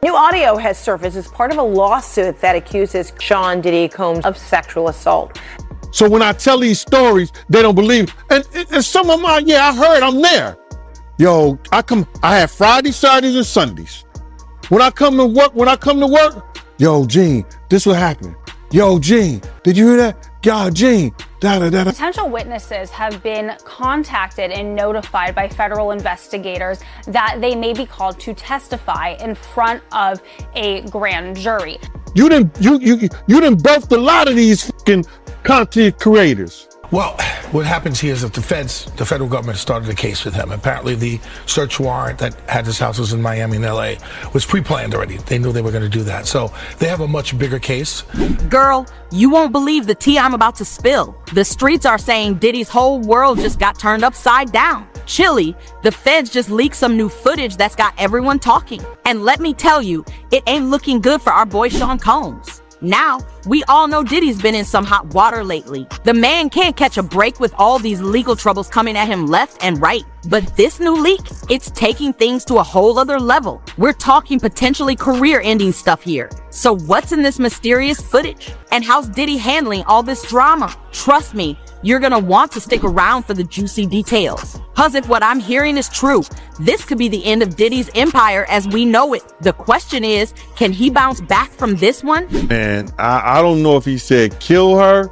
New audio has surfaced as part of a lawsuit that accuses Sean Diddy Combs of sexual assault. So when I tell these stories, they don't believe. And some of them are, yeah, I heard, I'm there. Yo, I have Fridays, Saturdays, and Sundays. When I come to work, yo, Gene, this what happened. Yo, Gene, did you hear that? Yo, Gene, da-da-da-da. Potential witnesses have been contacted and notified by federal investigators that they may be called to testify in front of a grand jury. You done birthed a lot of these fucking content creators. Well, what happens here is that the federal government started a case with him. Apparently the search warrant that had his houses in Miami and LA was pre-planned already. They knew they were going to do that. So they have a much bigger case. Girl, you won't believe the tea I'm about to spill. The streets are saying Diddy's whole world just got turned upside down. Chilly, the feds just leaked some new footage that's got everyone talking. And let me tell you, it ain't looking good for our boy Sean Combs. Now, we all know Diddy's been in some hot water lately. The man can't catch a break with all these legal troubles coming at him left and right. But this new leak, it's taking things to a whole other level. We're talking potentially career-ending stuff here. So what's in this mysterious footage? And how's Diddy handling all this drama? Trust me, you're gonna want to stick around for the juicy details. Cause if what I'm hearing is true, this could be the end of Diddy's empire as we know it. The question is, can he bounce back from this one? Man, I don't know if he said kill her,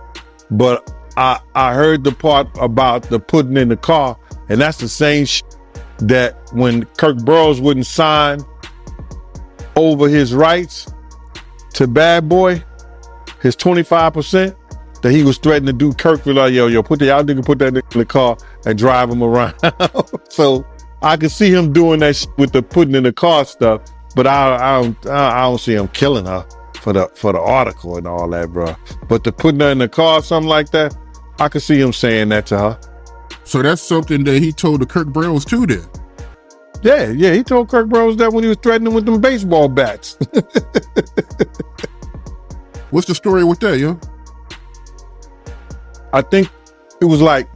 but I heard the part about the putting in the car, and that's the same that when Kirk Burrows wouldn't sign over his rights to Bad Boy, his 25%, that he was threatening to do. Kirk was like, yo, y'all nigga put that in the car and drive him around. So I could see him doing that with the putting in the car stuff, but I don't see him killing her for the article and all that, bro. But the putting her in the car or something like that, I could see him saying that to her. So that's something that he told the Kirk Burrows too then? Yeah, he told Kirk Burrows that when he was threatening with them baseball bats. What's the story with that, yo? I think it was like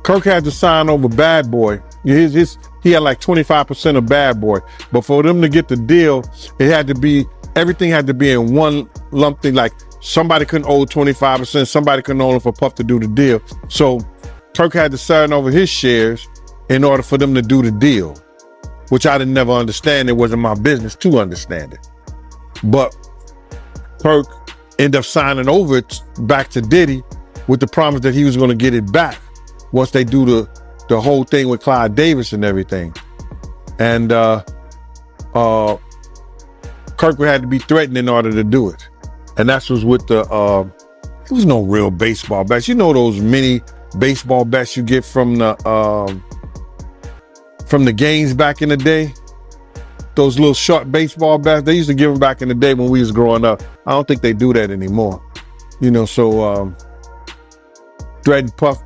Kirk had to sign over Bad Boy. He had like 25% of Bad Boy, but for them to get the deal, everything had to be in one lump thing. Like somebody couldn't owe 25%, somebody couldn't owe him for Puff to do the deal. So Kirk had to sign over his shares in order for them to do the deal, which I didn't never understand. It wasn't my business to understand it. But Kirk ended up signing over it back to Diddy with the promise that he was going to get it back once they do the whole thing with Clyde Davis and everything. And Kirk had to be threatened in order to do it. And that's was with it was no real baseball bats. You know those mini baseball bats you get from the games back in the day? Those little short baseball bats, they used to give them back in the day when we was growing up. I don't think they do that anymore. You know, so Puff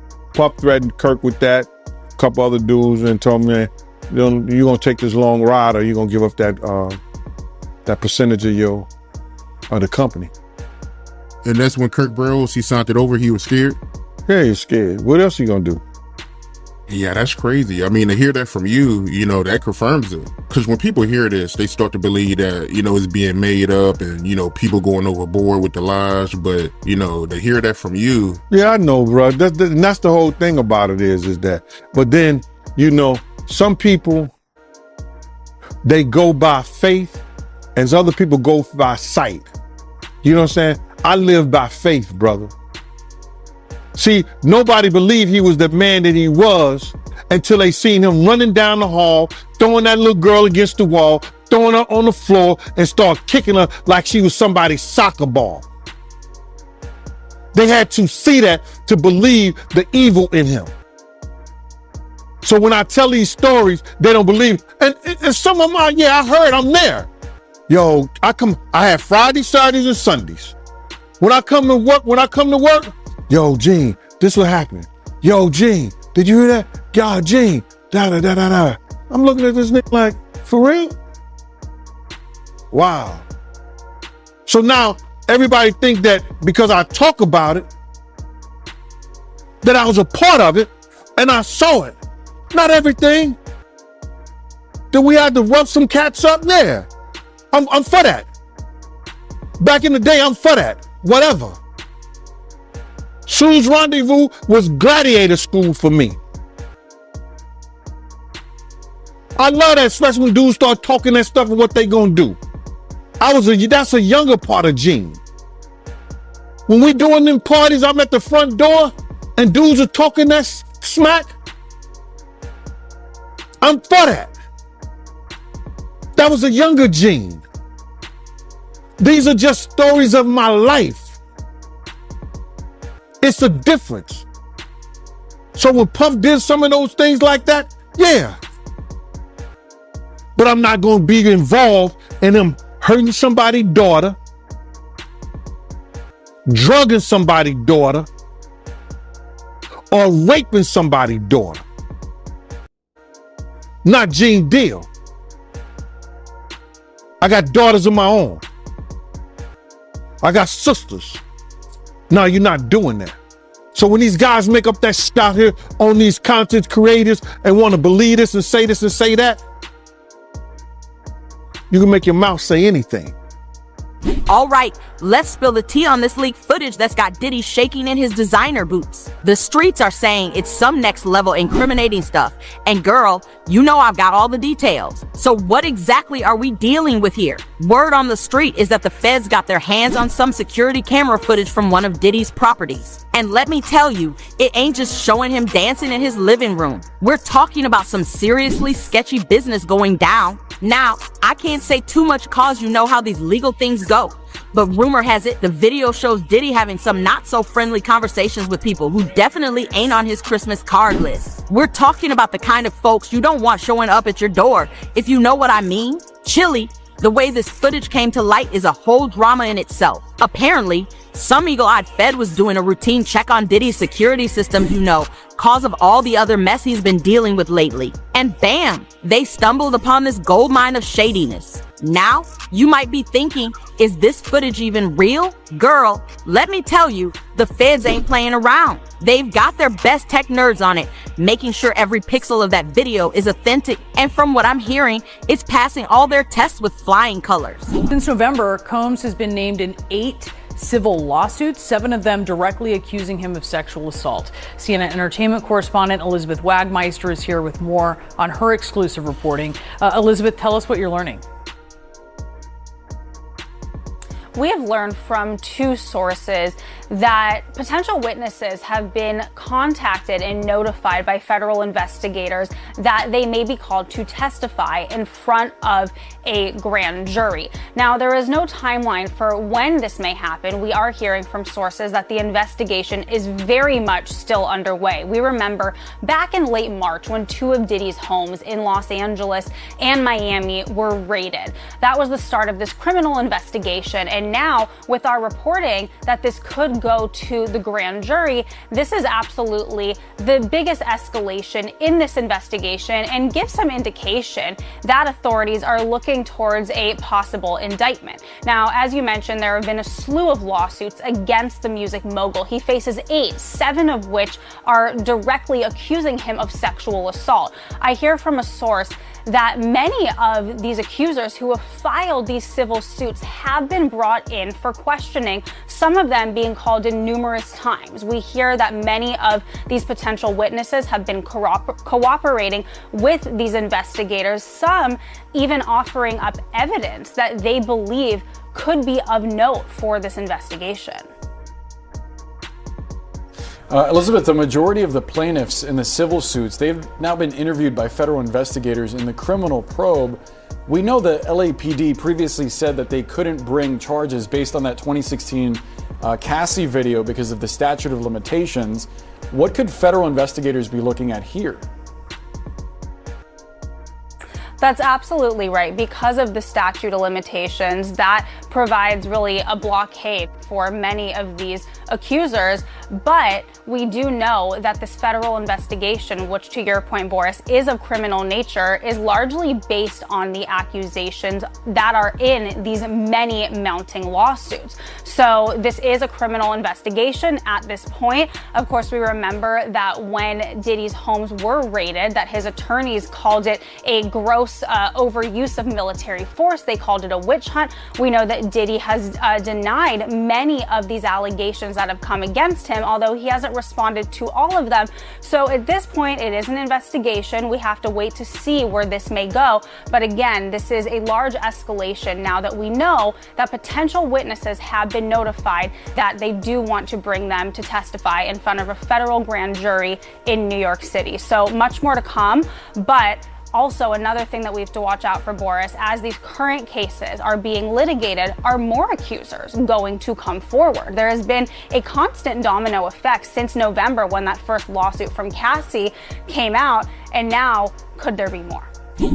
threatened Kirk with that, a couple other dudes, and told me, man, you're gonna take this long ride or you're gonna give up that percentage of the company. And that's when Kirk Burrows, he signed it over, he was scared? Yeah, he's scared. What else he gonna do? Yeah, that's crazy. I mean, to hear that from you, that confirms it. Because when people hear this, they start to believe that, it's being made up and, people going overboard with the lies. But, to hear that from you. Yeah, I know, bro. That's the whole thing about it is that. But then, some people, they go by faith and other people go by sight. You know what I'm saying? I live by faith, brother. See, nobody believed he was the man that he was until they seen him running down the hall, throwing that little girl against the wall, throwing her on the floor, and start kicking her like she was somebody's soccer ball. They had to see that to believe the evil in him. So when I tell these stories, they don't believe. And some of them are, yeah, I heard, I'm there. Yo, I have Fridays, Saturdays, and Sundays. When I come to work, yo, Gene, this what happened. Yo, Gene, did you hear that? Yo, Gene, da-da-da-da-da. I'm looking at this nigga like, for real? Wow. So now everybody think that because I talk about it, that I was a part of it and I saw it. Not everything. Did we have to rough some cats up? Yeah. I'm for that. Back in the day, I'm for that. Whatever. Sue's Rendezvous was gladiator school for me. I love that, especially when dudes start talking that stuff and what they gonna do. That's a younger part of Gene. When we doing them parties, I'm at the front door and dudes are talking that smack. I'm for that. That was a younger Gene. These are just stories of my life. It's a difference. So when Puff did some of those things like that, yeah. But I'm not going to be involved in him hurting somebody's daughter, drugging somebody's daughter, or raping somebody's daughter. Not Gene Deal. I got daughters of my own. I got sisters. No, you're not doing that. So when these guys make up that shit out here on these content creators and want to believe this and say that, you can make your mouth say anything. All right, let's spill the tea on this leaked footage that's got Diddy shaking in his designer boots. The streets are saying it's some next level incriminating stuff. And girl, you know I've got all the details. So what exactly are we dealing with here? Word on the street is that the feds got their hands on some security camera footage from one of Diddy's properties. And let me tell you, it ain't just showing him dancing in his living room. We're talking about some seriously sketchy business going down. Now, I can't say too much cause you know how these legal things go. But rumor has it the video shows Diddy having some not so friendly conversations with people who definitely ain't on his Christmas card list. We're talking about the kind of folks you don't want showing up at your door, if you know what I mean. Chilly, the way this footage came to light is a whole drama in itself. Apparently, some eagle-eyed Fed was doing a routine check on Diddy's security systems, cause of all the other mess he's been dealing with lately. And bam, they stumbled upon this goldmine of shadiness. Now, you might be thinking, is this footage even real? Girl, let me tell you, the feds ain't playing around. They've got their best tech nerds on it, making sure every pixel of that video is authentic. And from what I'm hearing, it's passing all their tests with flying colors. Since November, Combs has been named in 8 civil lawsuits, 7 of them directly accusing him of sexual assault. CNN entertainment correspondent Elizabeth Wagmeister is here with more on her exclusive reporting. Elizabeth, tell us what you're learning. We have learned from 2 sources that potential witnesses have been contacted and notified by federal investigators that they may be called to testify in front of a grand jury. Now, there is no timeline for when this may happen. We are hearing from sources that the investigation is very much still underway. We remember back in late March when 2 of Diddy's homes in Los Angeles and Miami were raided. That was the start of this criminal investigation. And now, with our reporting that this could go to the grand jury, this is absolutely the biggest escalation in this investigation and gives some indication that authorities are looking towards a possible indictment. Now, as you mentioned, there have been a slew of lawsuits against the music mogul. He faces 8, 7 of which are directly accusing him of sexual assault. I hear from a source that many of these accusers who have filed these civil suits have been brought in for questioning, some of them being called in numerous times. We hear that many of these potential witnesses have been cooperating with these investigators, some even offering up evidence that they believe could be of note for this investigation. Elizabeth, the majority of the plaintiffs in the civil suits, they've now been interviewed by federal investigators in the criminal probe. We know the LAPD previously said that they couldn't bring charges based on that 2016 Cassie video because of the statute of limitations. What could federal investigators be looking at here? That's absolutely right. Because of the statute of limitations, that provides really a blockade for many of these accusers. But we do know that this federal investigation, which to your point, Boris, is of criminal nature, is largely based on the accusations that are in these many mounting lawsuits. So this is a criminal investigation at this point. Of course, we remember that when Diddy's homes were raided, that his attorneys called it a gross overuse of military force. They called it a witch hunt. We know that Diddy has denied many of these allegations that have come against him, although he hasn't responded to all of them. So at this point, it is an investigation. We have to wait to see where this may go. But again, this is a large escalation now that we know that potential witnesses have been notified that they do want to bring them to testify in front of a federal grand jury in New York City. So much more to come, but also another thing that we have to watch out for, Boris, as these current cases are being litigated, are more accusers going to come forward? There has been a constant domino effect since November when that first lawsuit from Cassie came out, and now could there be more?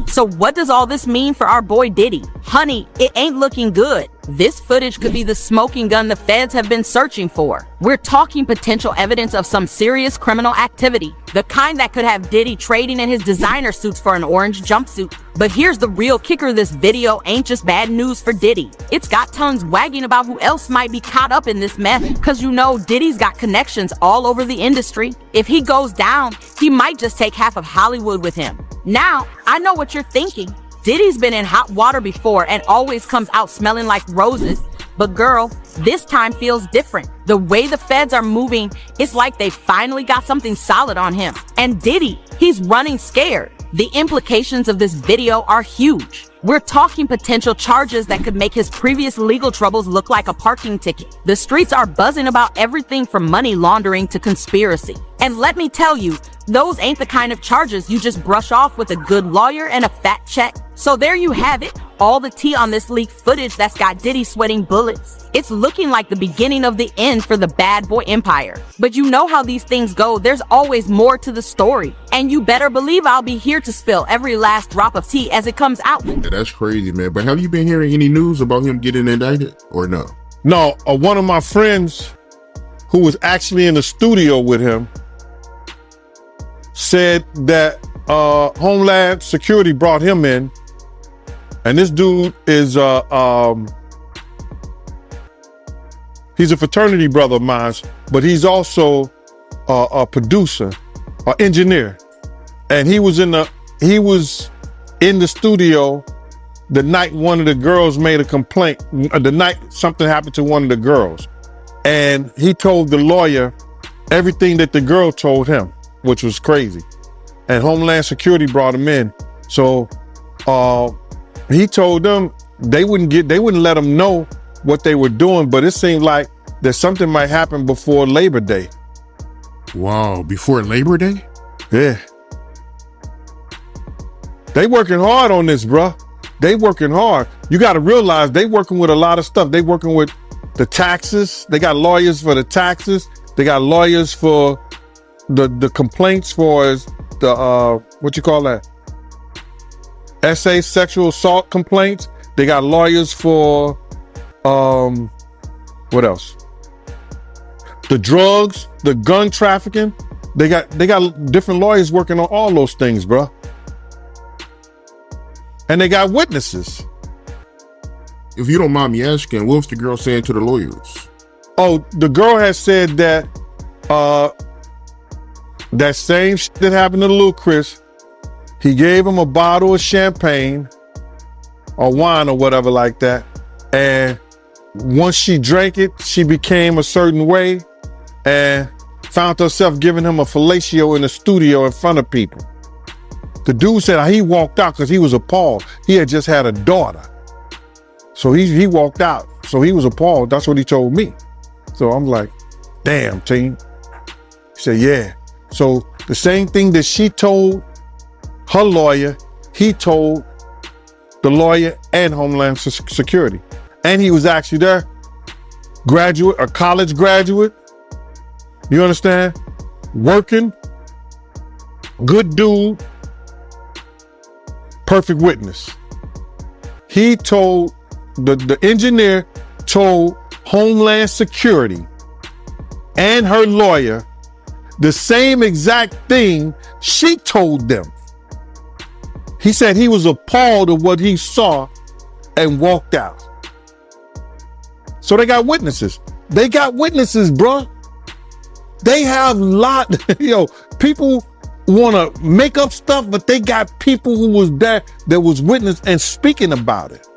So what does all this mean for our boy Diddy? Honey, it ain't looking good. This footage could be the smoking gun the feds have been searching for. We're talking potential evidence of some serious criminal activity, the kind that could have Diddy trading in his designer suits for an orange jumpsuit. But here's the real kicker: this video ain't just bad news for Diddy. It's got tongues wagging about who else might be caught up in this mess, because you know Diddy's got connections all over the industry. If he goes down, he might just take half of Hollywood with him. Now, I know what you're thinking. Diddy's been in hot water before and always comes out smelling like roses. But girl, this time feels different. The way the feds are moving, it's like they finally got something solid on him. And Diddy, he's running scared. The implications of this video are huge. We're talking potential charges that could make his previous legal troubles look like a parking ticket. The streets are buzzing about everything from money laundering to conspiracy. And let me tell you, those ain't the kind of charges you just brush off with a good lawyer and a fat check. So there you have it, all the tea on this leaked footage that's got Diddy sweating bullets. It's looking like the beginning of the end for the bad boy empire. But you know how these things go, there's always more to the story. And you better believe I'll be here to spill every last drop of tea as it comes out. Yeah, that's crazy, man. But have you been hearing any news about him getting indicted or no? No, one of my friends who was actually in the studio with him said that Homeland Security brought him in, and this dude is he's a fraternity brother of mine, but he's also a producer, an engineer, and he was in the studio the night one of the girls made a complaint, the night something happened to one of the girls, and he told the lawyer everything that the girl told him, which was crazy. And Homeland Security brought him in. So he told them they wouldn't let him know what they were doing, but it seemed like that something might happen before Labor Day. Wow, before Labor Day? Yeah. They working hard on this, bruh. They working hard. You got to realize they working with a lot of stuff. They working with the taxes. They got lawyers for the taxes. They got lawyers for the complaints for the what you call that? Sexual assault complaints. They got lawyers for what else? The drugs, the gun trafficking. They got different lawyers working on all those things, bro. And they got witnesses. If you don't mind me asking, what was the girl saying to the lawyers? Oh, the girl has said that that same shit that happened to Lil Chris, he gave him a bottle of champagne or wine or whatever like that. And once she drank it, she became a certain way and found herself giving him a fellatio in the studio in front of people. The dude said he walked out because he was appalled. He had just had a daughter. So he walked out. So he was appalled. That's what he told me. So I'm like, damn, team. He said, yeah. So the same thing that she told her lawyer, he told the lawyer and Homeland Security. And he was actually there, graduate, a college graduate. You understand? Working, good dude, perfect witness. He told, the engineer told Homeland Security and her lawyer the same exact thing she told them. He said he was appalled at what he saw and walked out. So they got witnesses. They got witnesses, bro. They have people want to make up stuff, but they got people who was there that was witness and speaking about it.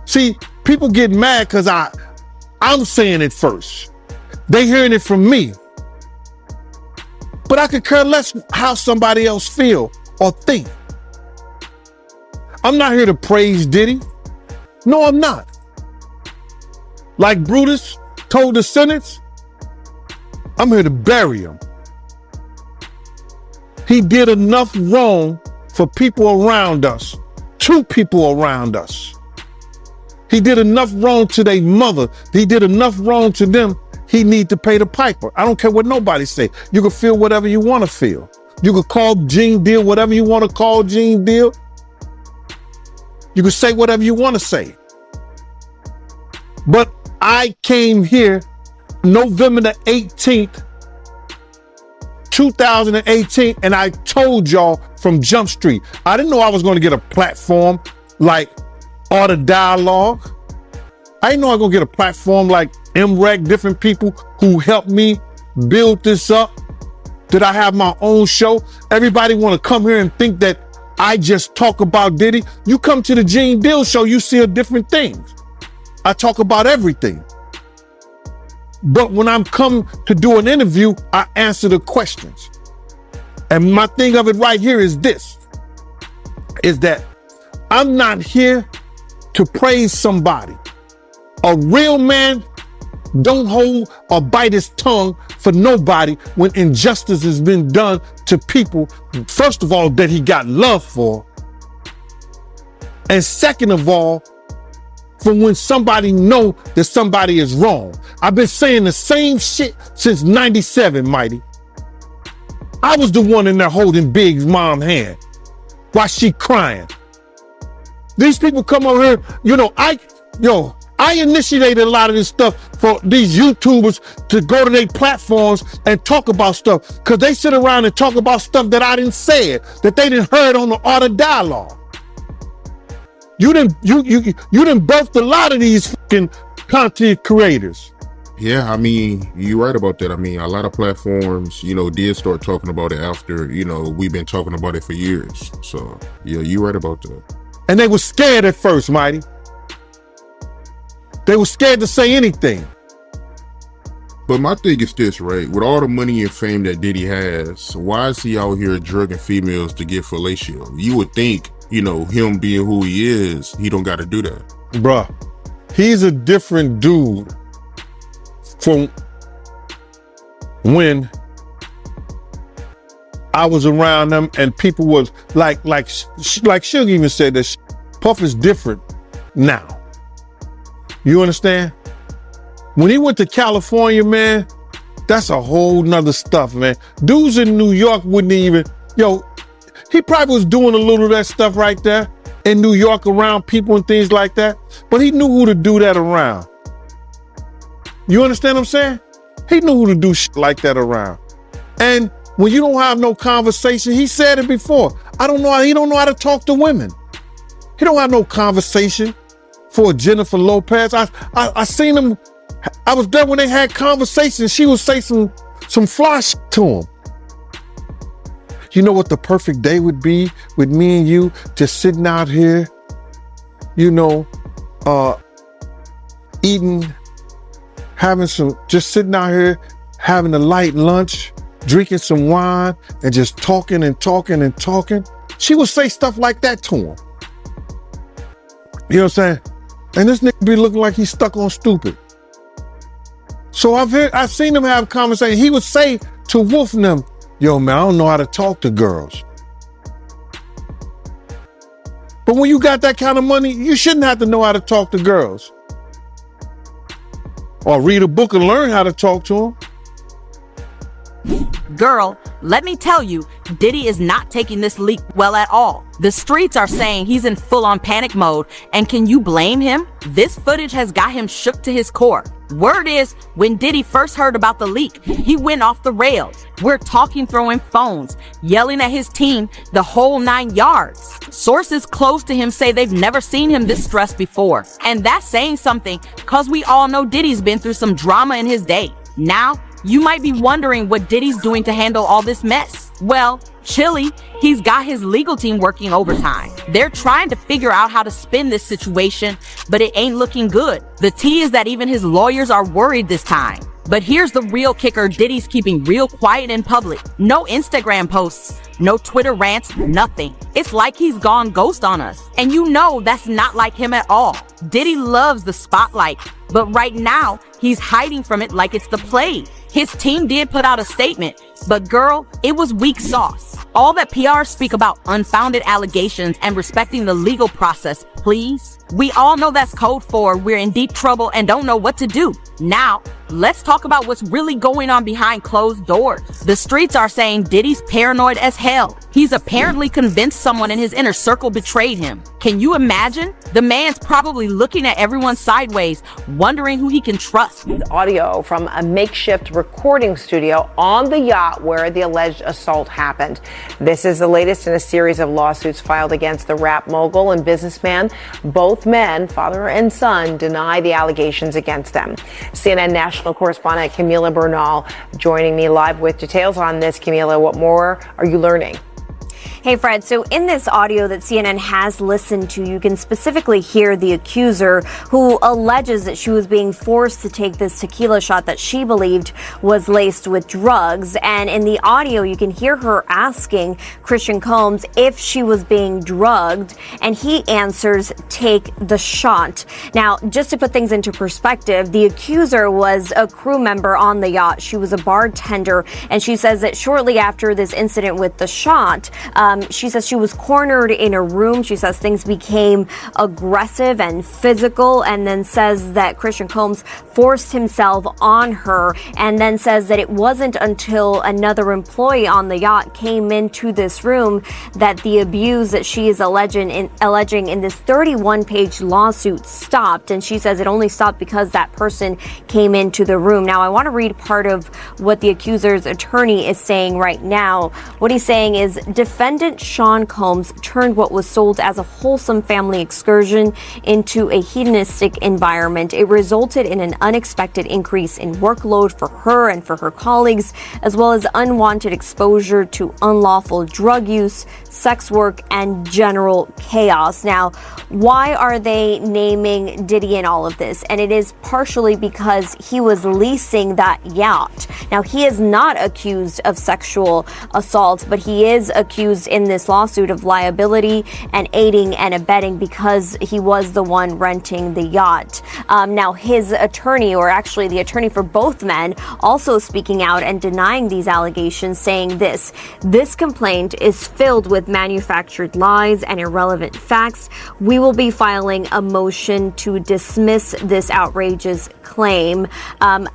See, people get mad because I'm saying it first. They hearing it from me. But I could care less how somebody else feel or think. I'm not here to praise Diddy. No, I'm not. Like Brutus told the sentence, I'm here to bury him. He did enough wrong for people around us, to people around us. He did enough wrong to their mother. He did enough wrong to them. He need to pay the piper. I don't care what nobody say. You can feel whatever you want to feel. You can call Gene Deal whatever you want to call Gene Deal. You can say whatever you want to say. But I came here November the 18th, 2018, and I told y'all from Jump Street, I didn't know I was going to get a platform like Art of Dialogue. I didn't know I was going to get a platform like MREC, different people who helped me build this up. Did I have my own show? Everybody want to come here and think that I just talk about Diddy. You come to the Gene Deal show, you see a different things. I talk about everything. But when I'm come to do an interview, I answer the questions. And my thing of it right here is this, is that I'm not here to praise somebody. A real man don't hold or bite his tongue for nobody when injustice has been done to people, first of all, that he got love for. And second of all, from when somebody know that somebody is wrong. I've been saying the same shit since 97, Mighty. I was the one in there holding Big's mom's hand while she crying. These people come over here, I initiated a lot of this stuff for these YouTubers to go to their platforms and talk about stuff, because they sit around and talk about stuff that I didn't say, that they didn't heard on the Art of Dialogue. You didn't birthed a lot of these fucking content creators. Yeah, I mean, you're right about that. I mean, a lot of platforms, did start talking about it after, we've been talking about it for years. So, yeah, you're right about that. And they were scared at first, Mighty. They were scared to say anything. But my thing is this, right? With all the money and fame that Diddy has, why is he out here drugging females to get fellatio? You would think, him being who he is, he don't got to do that. Bruh, he's a different dude from when I was around them and people was like Suge even said that Puff is different now. You understand? When he went to California, man, that's a whole nother stuff, man. Dudes in New York wouldn't even, he probably was doing a little of that stuff right there in New York around people and things like that, but he knew who to do that around. You understand what I'm saying? He knew who to do shit like that around. And when you don't have no conversation, he said it before, he don't know how to talk to women. He don't have no conversation for Jennifer Lopez. I seen him, I was there when they had conversations. She would say some fly shit to him. You know what the perfect day would be with me and you just sitting out here, eating, just sitting out here, having a light lunch, drinking some wine, and just talking and talking and talking. She would say stuff like that to him. You know what I'm saying? And this nigga be looking like he's stuck on stupid. So I've seen him have conversations. He would say to Wolf and them, yo, man, I don't know how to talk to girls. But when you got that kind of money, you shouldn't have to know how to talk to girls. Or read a book and learn how to talk to them. Girl, let me tell you, Diddy is not taking this leak well at all. The streets are saying he's in full-on panic mode, and can you blame him? This footage has got him shook to his core. Word is, when Diddy first heard about the leak, he went off the rails. We're talking throwing phones, yelling at his team, the whole 9 yards. Sources close to him say they've never seen him this stressed before. And that's saying something, cause we all know Diddy's been through some drama in his day. Now, you might be wondering what Diddy's doing to handle all this mess. Well, Chili, he's got his legal team working overtime. They're trying to figure out how to spin this situation, but it ain't looking good. The tea is that even his lawyers are worried this time. But here's the real kicker: Diddy's keeping real quiet in public. No Instagram posts, no Twitter rants, nothing. It's like he's gone ghost on us. And you know that's not like him at all. Diddy loves the spotlight, but right now he's hiding from it like it's the plague. His team did put out a statement, but girl, it was weak sauce. All that PR speak about unfounded allegations and respecting the legal process, please. We all know that's code for we're in deep trouble and don't know what to do. Now, let's talk about what's really going on behind closed doors. The streets are saying Diddy's paranoid as hell. He's apparently convinced someone in his inner circle betrayed him. Can you imagine? The man's probably looking at everyone sideways, wondering who he can trust. Audio from a makeshift recording studio on the yacht where the alleged assault happened. This is the latest in a series of lawsuits filed against the rap mogul and businessman. Both men, father and son, deny the allegations against them. CNN national correspondent Camila Bernal joining me live with details on this. Camila, what more are you learning? Hey, Fred. So in this audio that CNN has listened to, you can specifically hear the accuser who alleges that she was being forced to take this tequila shot that she believed was laced with drugs. And in the audio, you can hear her asking Christian Combs if she was being drugged. And he answers, "Take the shot." Now, just to put things into perspective, the accuser was a crew member on the yacht. She was a bartender. And she says that shortly after this incident with the shot, she says she was cornered in a room. She says things became aggressive and physical, and then says that Christian Combs forced himself on her, and then says that it wasn't until another employee on the yacht came into this room that the abuse that she is alleging in this 31-page lawsuit stopped. And she says it only stopped because that person came into the room. Now, I want to read part of what the accuser's attorney is saying right now. What he's saying is, defendant Sean Combs turned what was sold as a wholesome family excursion into a hedonistic environment. It resulted in an unexpected increase in workload for her and for her colleagues, as well as unwanted exposure to unlawful drug use, sex work, and general chaos. Now, why are they naming Diddy in all of this? And it is partially because he was leasing that yacht. Now, he is not accused of sexual assault, but he is accused in this lawsuit of liability and aiding and abetting because he was the one renting the yacht. Now, his attorney, or actually the attorney for both men, also speaking out and denying these allegations, saying this complaint is filled with manufactured lies and irrelevant facts. We will be filing a motion to dismiss this outrageous claim.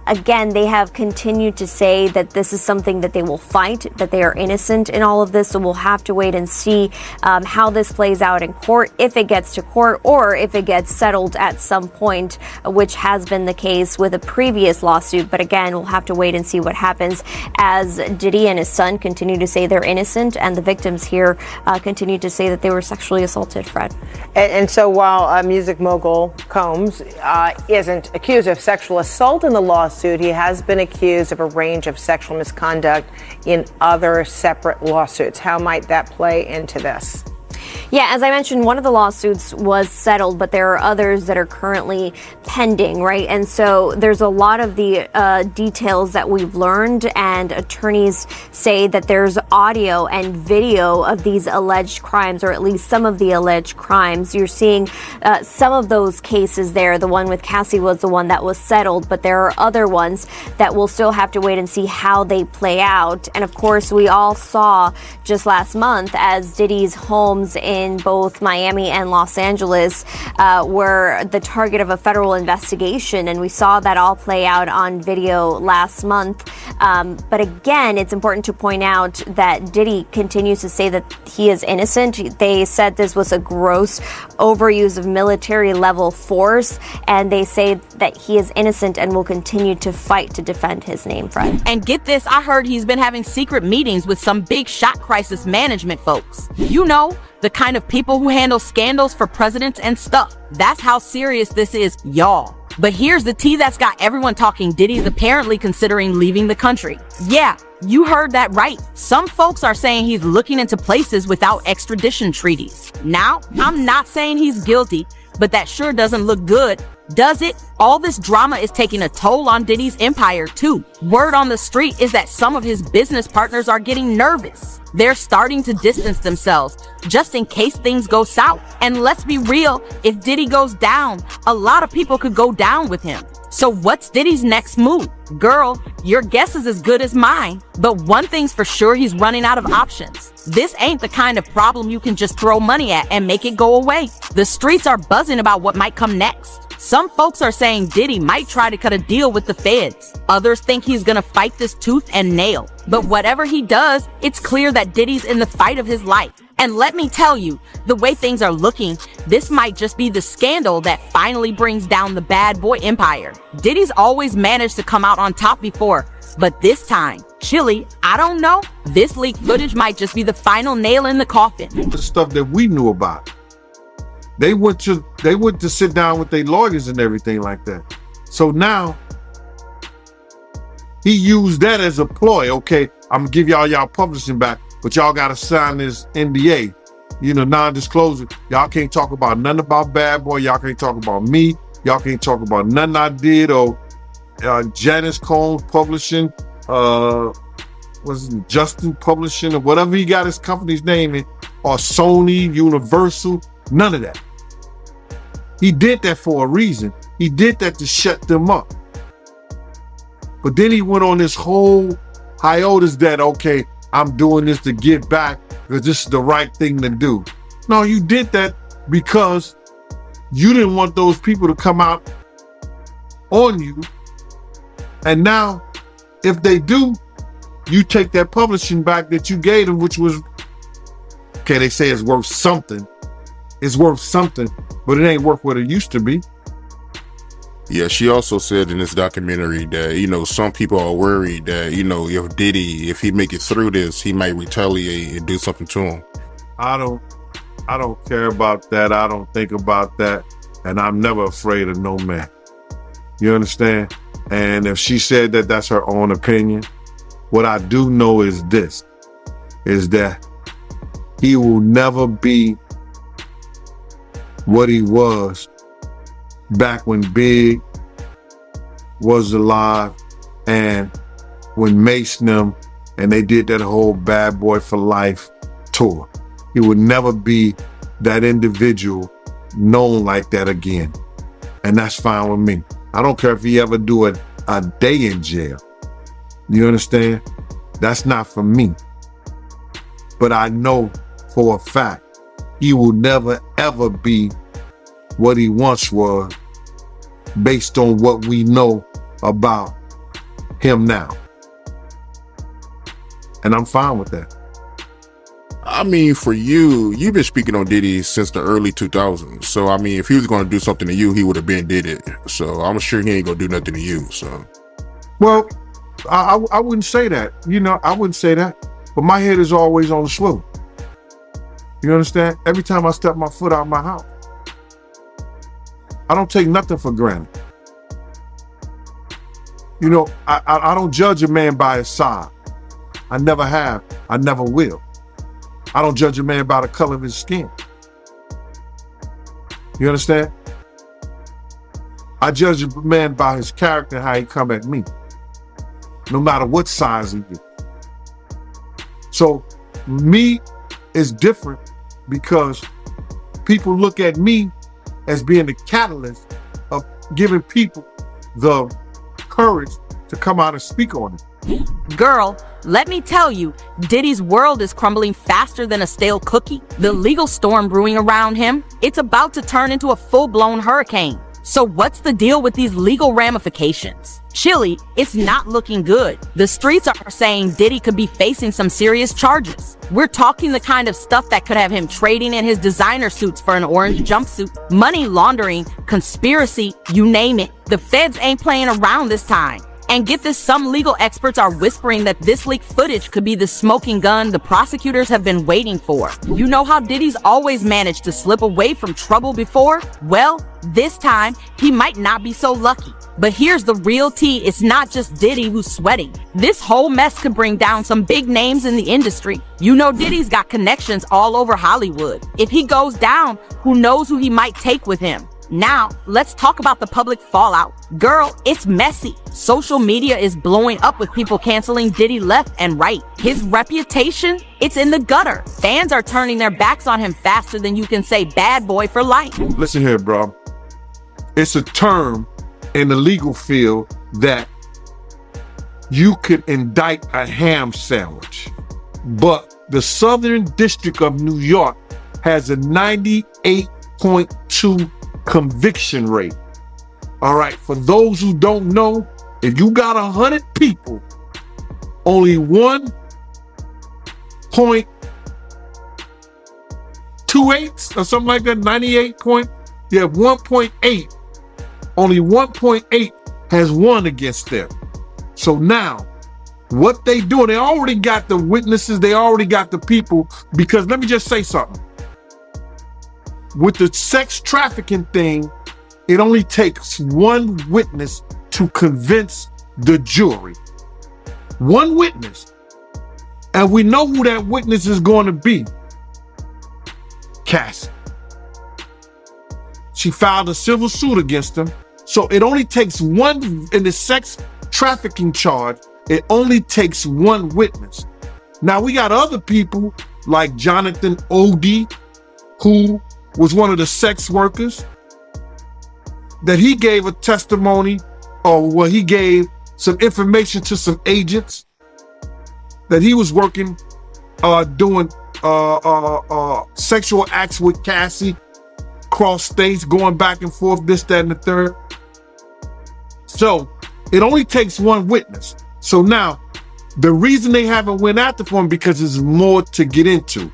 Again, they have continued to say that this is something that they will fight, that they are innocent in all of this. So we'll have to wait and see how this plays out in court, if it gets to court or if it gets settled at some point, which has been the case with a previous lawsuit. But again, we'll have to wait and see what happens as Diddy and his son continue to say they're innocent, and the victims here continue to say that they were sexually assaulted, Fred. And so while music mogul Combs isn't accused of sexual assault in the lawsuit, he has been accused of a range of sexual misconduct in other separate lawsuits. How might that play into this? Yeah, as I mentioned, one of the lawsuits was settled, but there are others that are currently pending, right? And so there's a lot of the details that we've learned, and attorneys say that there's audio and video of these alleged crimes, or at least some of the alleged crimes. You're seeing some of those cases there. The one with Cassie was the one that was settled, but there are other ones that we'll still have to wait and see how they play out. And of course, we all saw just last month as Diddy's homes in both Miami and Los Angeles were the target of a federal investigation, and we saw that all play out on video last month. But again, it's important to point out that Diddy continues to say that he is innocent. They said this was a gross overuse of military level force, and they say that he is innocent and will continue to fight to defend his name, Fred. And get this, I heard he's been having secret meetings with some big shot crisis management folks. You know, the kind of people who handle scandals for presidents and stuff. That's how serious this is, y'all. But here's the tea that's got everyone talking. Diddy's apparently considering leaving the country. Yeah, You heard that right. Some folks are saying he's looking into places without extradition treaties. Now, I'm not saying he's guilty, but that sure doesn't look good, does it? All this drama is taking a toll on Diddy's empire too. Word on the street is that some of his business partners are getting nervous. They're starting to distance themselves just in case things go south. And let's be real, if Diddy goes down, a lot of people could go down with him. So what's Diddy's next move? Girl, your guess is as good as mine. But one thing's for sure, he's running out of options. This ain't the kind of problem you can just throw money at and make it go away. The streets are buzzing about what might come next. Some folks are saying Diddy might try to cut a deal with the feds. Others think he's gonna fight this tooth and nail. But whatever he does, it's clear that Diddy's in the fight of his life. And let me tell you, the way things are looking, this might just be the scandal that finally brings down the bad boy empire. Diddy's always managed to come out on top before, but this time, Chili, I don't know, this leaked footage might just be the final nail in the coffin. The stuff that we knew about. They went to sit down with their lawyers and everything like that. So now he used that as a ploy. Okay, I'm gonna give y'all publishing back, but y'all gotta sign this NDA, non-disclosure. Y'all can't talk about nothing about Bad Boy. Y'all can't talk about me. Y'all can't talk about nothing I did or Janice Combs Publishing, Justin Publishing or whatever he got his company's name in, or Sony, Universal, none of that. He did that for a reason. He did that to shut them up. But then he went on this whole hiatus that, okay, I'm doing this to get back because this is the right thing to do. No, you did that because you didn't want those people to come out on you. And now, if they do, you take that publishing back that you gave them, which was, okay, they say it's worth something. It's worth something, but it ain't worth what it used to be. Yeah, she also said in this documentary that, some people are worried that, if Diddy, if he make it through this, he might retaliate and do something to him. I don't care about that. I don't think about that. And I'm never afraid of no man. You understand? And if she said that that's her own opinion, what I do know is this, is that he will never be what he was back when Big was alive and when Mace and them, and they did that whole Bad Boy for Life tour. He would never be that individual known like that again. And that's fine with me. I don't care if he ever do a day in jail. You understand? That's not for me. But I know for a fact he will never ever be what he once was based on what we know about him now. And I'm fine with that. I mean, for you've been speaking on Diddy since the early 2000s. So, I mean, if he was going to do something to you, he would have been did it. So I'm sure he ain't going to do nothing to you. So, well, I wouldn't say that. I wouldn't say that. But my head is always on the swivel. You understand? Every time I step my foot out of my house, I don't take nothing for granted. I don't judge a man by his side. I never have. I never will. I don't judge a man by the color of his skin. You understand? I judge a man by his character and how he come at me, no matter what size he is. So me is different because people look at me as being the catalyst of giving people the courage to come out and speak on it. Girl, let me tell you, Diddy's world is crumbling faster than a stale cookie. The legal storm brewing around him, it's about to turn into a full-blown hurricane. So what's the deal with these legal ramifications? Chili, it's not looking good. The streets are saying Diddy could be facing some serious charges. We're talking the kind of stuff that could have him trading in his designer suits for an orange jumpsuit, money laundering, conspiracy, you name it. The feds ain't playing around this time. And get this, some legal experts are whispering that this leaked footage could be the smoking gun the prosecutors have been waiting for. You know how Diddy's always managed to slip away from trouble before? Well, this time, he might not be so lucky. But here's the real tea. It's not just Diddy who's sweating. This whole mess could bring down some big names in the industry. You know Diddy's got connections all over Hollywood. If he goes down, who knows who he might take with him? Now, let's talk about the public fallout. Girl, it's messy. Social media is blowing up with people canceling Diddy left and right. His reputation, it's in the gutter. Fans are turning their backs on him faster than you can say bad boy for life. Listen here, bro. It's a term in the legal field that you could indict a ham sandwich. But the Southern District of New York has a 98.2 conviction rate. All right, for those who don't know, if you got 100 people, only 1.28 or something like that, 1.8, only 1.8 has won against them. So now, what they do, they already got the witnesses, they already got the people, because let me just say something. With the sex trafficking thing, it only takes one witness to convince the jury. One witness. And we know who that witness is going to be. Cassie. She filed a civil suit against him. So it only takes one, in the sex trafficking charge, it only takes one witness. Now we got other people like Jonathan Odie, who was one of the sex workers, that he gave a testimony, or he gave some information to some agents that he was working, doing sexual acts with Cassie, cross states, going back and forth, this, that, and the third. So it only takes one witness. So now, the reason they haven't went after him, because there's more to get into.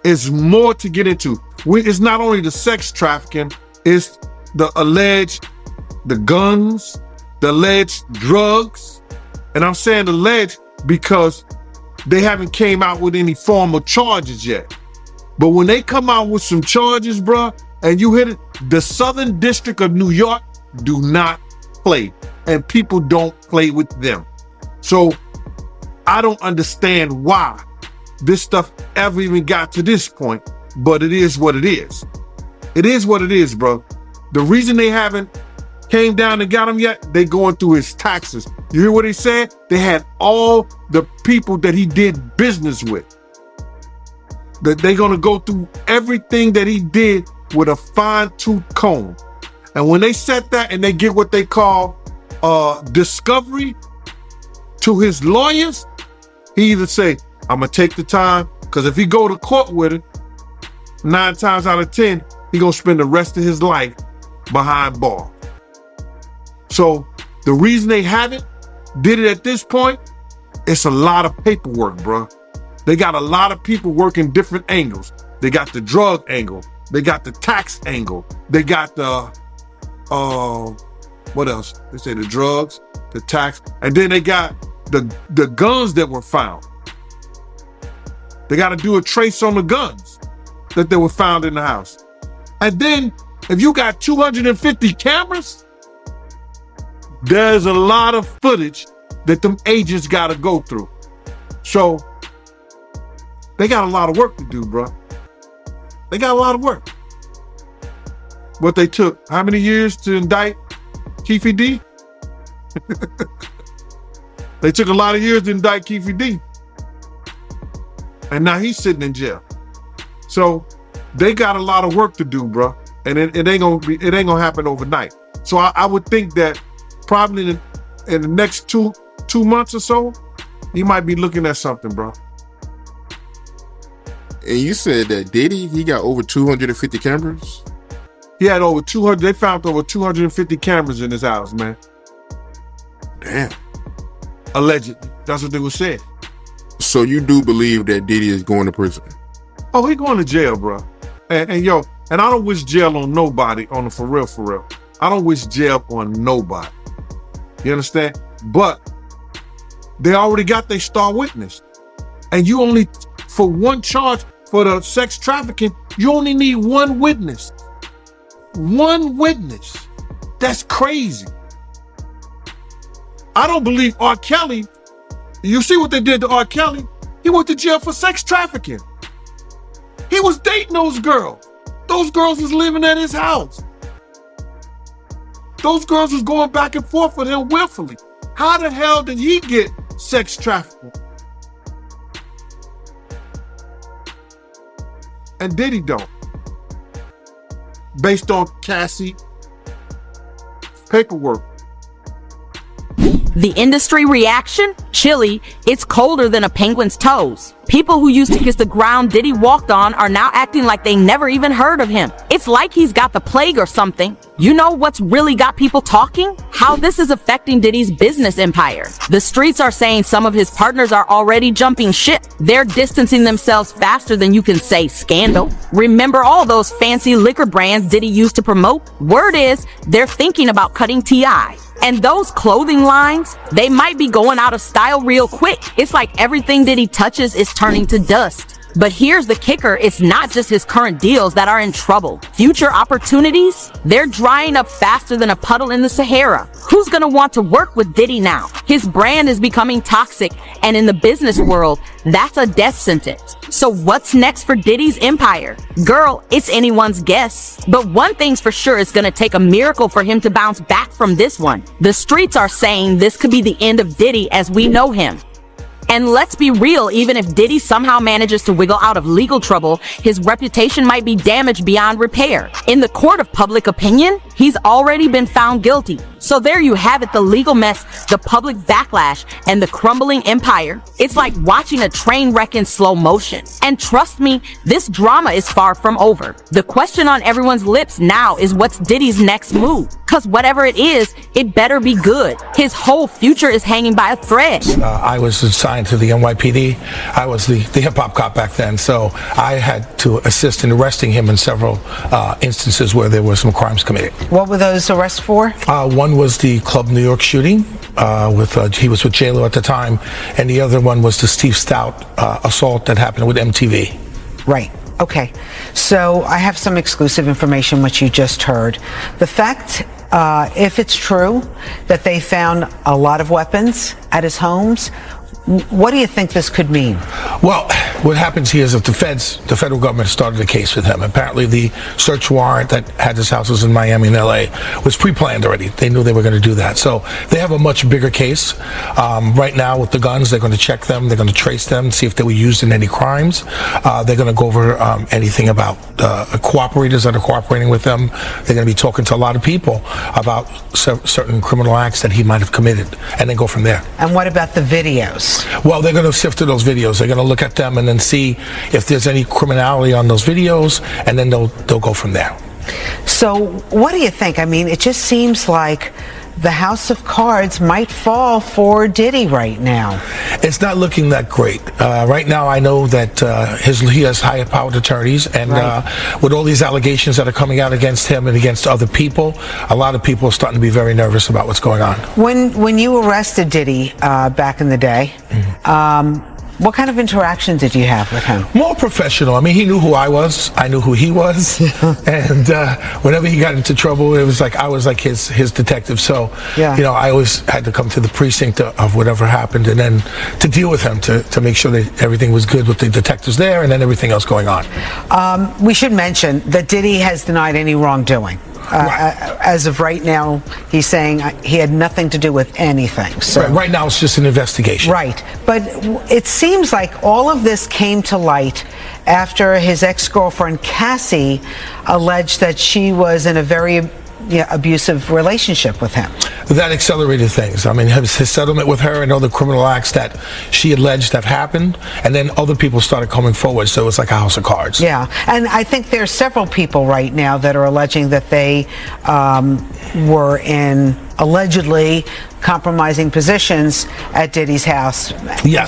It's more to get into. It's not only the sex trafficking, it's the guns, the alleged drugs. And I'm saying alleged because they haven't came out with any formal charges yet. But when they come out with some charges, bruh, and you hit it, the Southern District of New York do not play. And people don't play with them. So I don't understand why this stuff ever even got to this point, but it is what it is. It is what it is, bro. The reason they haven't came down and got him yet, they going through his taxes. You hear what he said? They had all the people that he did business with. That they're gonna go through everything that he did with a fine-tooth comb. And when they set that and they get what they call discovery to his lawyers, he either say, I'm gonna take the time, because if he go to court with it, 9 times out of 10, he gonna spend the rest of his life behind bars. So the reason they haven't did it at this point, it's a lot of paperwork, bro. They got a lot of people working different angles. They got the drug angle. They got the tax angle. They got the, what else? They say the drugs, the tax, and then they got the guns that were found. They got to do a trace on the guns that they were found in the house. And then if you got 250 cameras, there's a lot of footage that them agents got to go through. So they got a lot of work to do, bro. They got a lot of work. What they took, how many years to indict Keefe D? They took a lot of years to indict Keefe D. And now he's sitting in jail. So they got a lot of work to do, bro. And it ain't gonna happen overnight. So I would think that probably in the next two months or so, he might be looking at something, bro. And you said that Diddy, he got over 250 cameras? He had over 200, they found over 250 cameras in his house, man. Damn. Allegedly. That's what they were saying. So you do believe that Diddy is going to prison? Oh, he going to jail, bro. And I don't wish jail on nobody, on the for real. I don't wish jail on nobody. You understand? But they already got their star witness. And you only, for one charge, for the sex trafficking, you only need one witness. One witness. That's crazy. I don't believe R. Kelly. You see what they did to R. Kelly? He went to jail for sex trafficking. He was dating those girls. Those girls was living at his house. Those girls was going back and forth with him willfully. How the hell did he get sex trafficking? And Diddy don't. Based on Cassie paperwork. The industry reaction? Chilly. It's colder than a penguin's toes. People who used to kiss the ground Diddy walked on are now acting like they never even heard of him. It's like he's got the plague or something. You know what's really got people talking? How this is affecting Diddy's business empire. The streets are saying some of his partners are already jumping ship. They're distancing themselves faster than you can say scandal. Remember all those fancy liquor brands Diddy used to promote? Word is, they're thinking about cutting T.I. And those clothing lines, they might be going out of style real quick. It's like everything Diddy touches is turning to dust. But here's the kicker, it's not just his current deals that are in trouble. Future opportunities, they're drying up faster than a puddle in the Sahara. Who's gonna want to work with Diddy now? His brand is becoming toxic, and in the business world, that's a death sentence. So what's next for Diddy's empire? Girl, it's anyone's guess. But one thing's for sure, it's gonna take a miracle for him to bounce back from this one. The streets are saying this could be the end of Diddy as we know him. And let's be real, even if Diddy somehow manages to wiggle out of legal trouble, his reputation might be damaged beyond repair. In the court of public opinion, he's already been found guilty. So there you have it, the legal mess, the public backlash, and the crumbling empire. It's like watching a train wreck in slow motion. And trust me, this drama is far from over. The question on everyone's lips now is what's Diddy's next move? Cause whatever it is, it better be good. His whole future is hanging by a thread. I was assigned to the NYPD. I was the hip-hop cop back then, so I had to assist in arresting him in several instances where there were some crimes committed. What were those arrests for? One was the Club New York shooting. He was with J-Lo at the time, and the other one was the Steve Stout assault that happened with MTV. Right. Okay. So I have some exclusive information which you just heard. The fact, if it's true that they found a lot of weapons at his homes, what do you think this could mean? Well, what happens here is that the federal government started a case with him. Apparently the search warrant that had his houses in Miami and LA was pre-planned already. They knew they were going to do that. So they have a much bigger case. Right now with the guns, they're going to check them. They're going to trace them, see if they were used in any crimes. They're going to go over anything about cooperators that are cooperating with them. They're going to be talking to a lot of people about certain criminal acts that he might have committed, and then go from there. And what about the videos? Well, they're going to sift through those videos. They're going to look at them and then see if there's any criminality on those videos, and then they'll go from there. So what do you think? I mean, it just seems like the house of cards might fall for Diddy right now. It's not looking that great. Right now, I know that he has high-powered attorneys, and with all these allegations that are coming out against him and against other people, a lot of people are starting to be very nervous about what's going on. When you arrested Diddy back in the day, what kind of interaction did you have with him? More professional. I mean, he knew who I was. I knew who he was. And whenever he got into trouble, it was like I was like his detective. So, you know, I always had to come to the precinct of whatever happened, and then to deal with him, to make sure that everything was good with the detectives there, and then everything else going on. We should mention that Diddy has denied any wrongdoing. As of right now, he's saying he had nothing to do with anything. So right now, it's just an investigation. Right. But it seems like all of this came to light after his ex-girlfriend, Cassie, alleged that she was in a very abusive relationship with him. That accelerated things. I mean, his settlement with her and other criminal acts that she alleged have happened, and then other people started coming forward, so it's like a house of cards. Yeah, and I think there's several people right now that are alleging that they were in allegedly compromising positions at Diddy's house,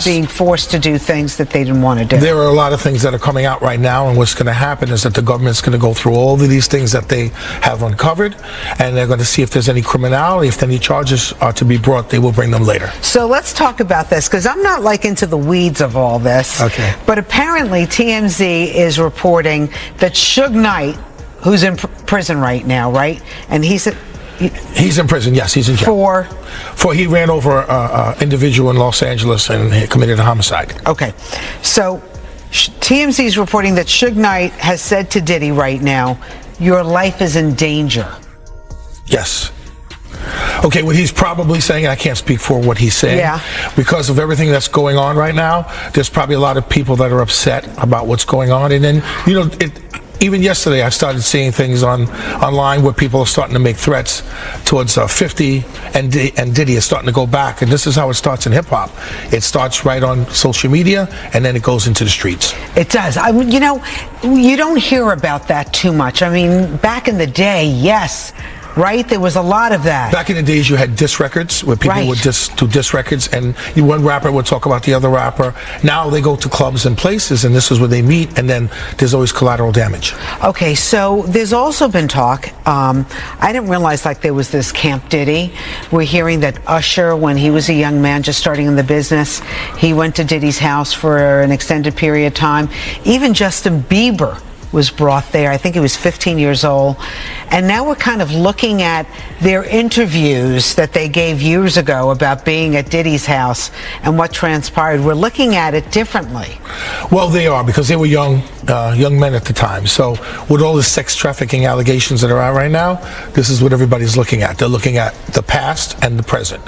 being forced to do things that they didn't want to do. There are a lot of things that are coming out right now, and what's going to happen is that the government's going to go through all of these things that they have uncovered, and they're going to see if there's any criminality. If any charges are to be brought, they will bring them later. So let's talk about this, because I'm not like into the weeds of all this. Okay. But apparently TMZ is reporting that Suge Knight, who's in prison right now, right? And he's He's in prison. Yes, he's in jail. For he ran over an individual in Los Angeles and he committed a homicide. Okay. So TMZ is reporting that Suge Knight has said to Diddy right now, your life is in danger. Yes. Okay, what he's probably saying, I can't speak for what he's saying. Yeah. Because of everything that's going on right now, there's probably a lot of people that are upset about what's going on. And then, even yesterday, I started seeing things online where people are starting to make threats towards 50, and Diddy is starting to go back. And this is how it starts in hip hop. It starts right on social media, and then it goes into the streets. It does. You don't hear about that too much. I mean, back in the day, yes. Right? There was a lot of that. Back in the days, you had diss records where people would just do diss records, and one rapper would talk about the other rapper. Now they go to clubs and places, and this is where they meet, and then there's always collateral damage. Okay, so there's also been talk. I didn't realize there was this Camp Diddy. We're hearing that Usher, when he was a young man just starting in the business, he went to Diddy's house for an extended period of time. Even Justin Bieber was brought there. I think he was 15 years old. And now we're kind of looking at their interviews that they gave years ago about being at Diddy's house and what transpired. We're looking at it differently. Well, they are, because they were young men at the time. So with all the sex trafficking allegations that are out right now, this is what everybody's looking at. They're looking at the past and the present.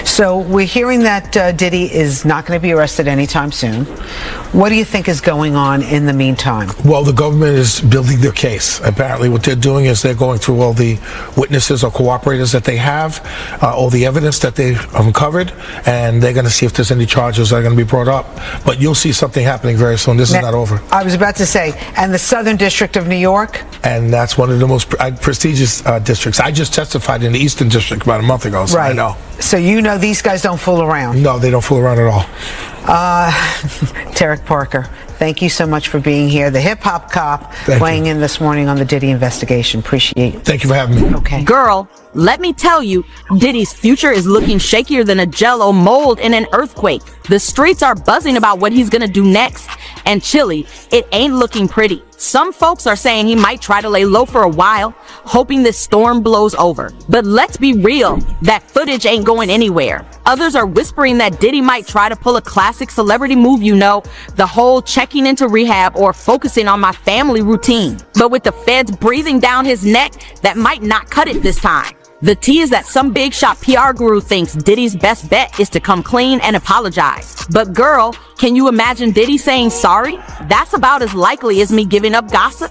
So we're hearing that Diddy is not going to be arrested anytime soon. What do you think is going on in the meantime? Well, the government is building their case. Apparently what they're doing is they're going through all the witnesses or cooperators that they have, all the evidence that they've uncovered, and they're going to see if there's any charges that are going to be brought up. But you'll see something happening very soon. This is not over. I was about to say, and the Southern District of New York? And that's one of the most prestigious districts. I just testified in the Eastern District about a month ago, so I know. So you know these guys don't fool around? No, they don't fool around at all. Tarek Parker, thank you so much for being here. The hip-hop cop weighing in this morning on the Diddy investigation. Appreciate it. Thank you for having me. Okay. Girl, let me tell you, Diddy's future is looking shakier than a jello mold in an earthquake. The streets are buzzing about what he's gonna do next. And Chili, it ain't looking pretty. Some folks are saying he might try to lay low for a while, hoping this storm blows over. But let's be real, that footage ain't going anywhere. Others are whispering that Diddy might try to pull a classic celebrity move, the whole checking into rehab or focusing on my family routine. But with the feds breathing down his neck, that might not cut it this time. The tea is that some big shot PR guru thinks Diddy's best bet is to come clean and apologize. But girl, can you imagine Diddy saying sorry? That's about as likely as me giving up gossip.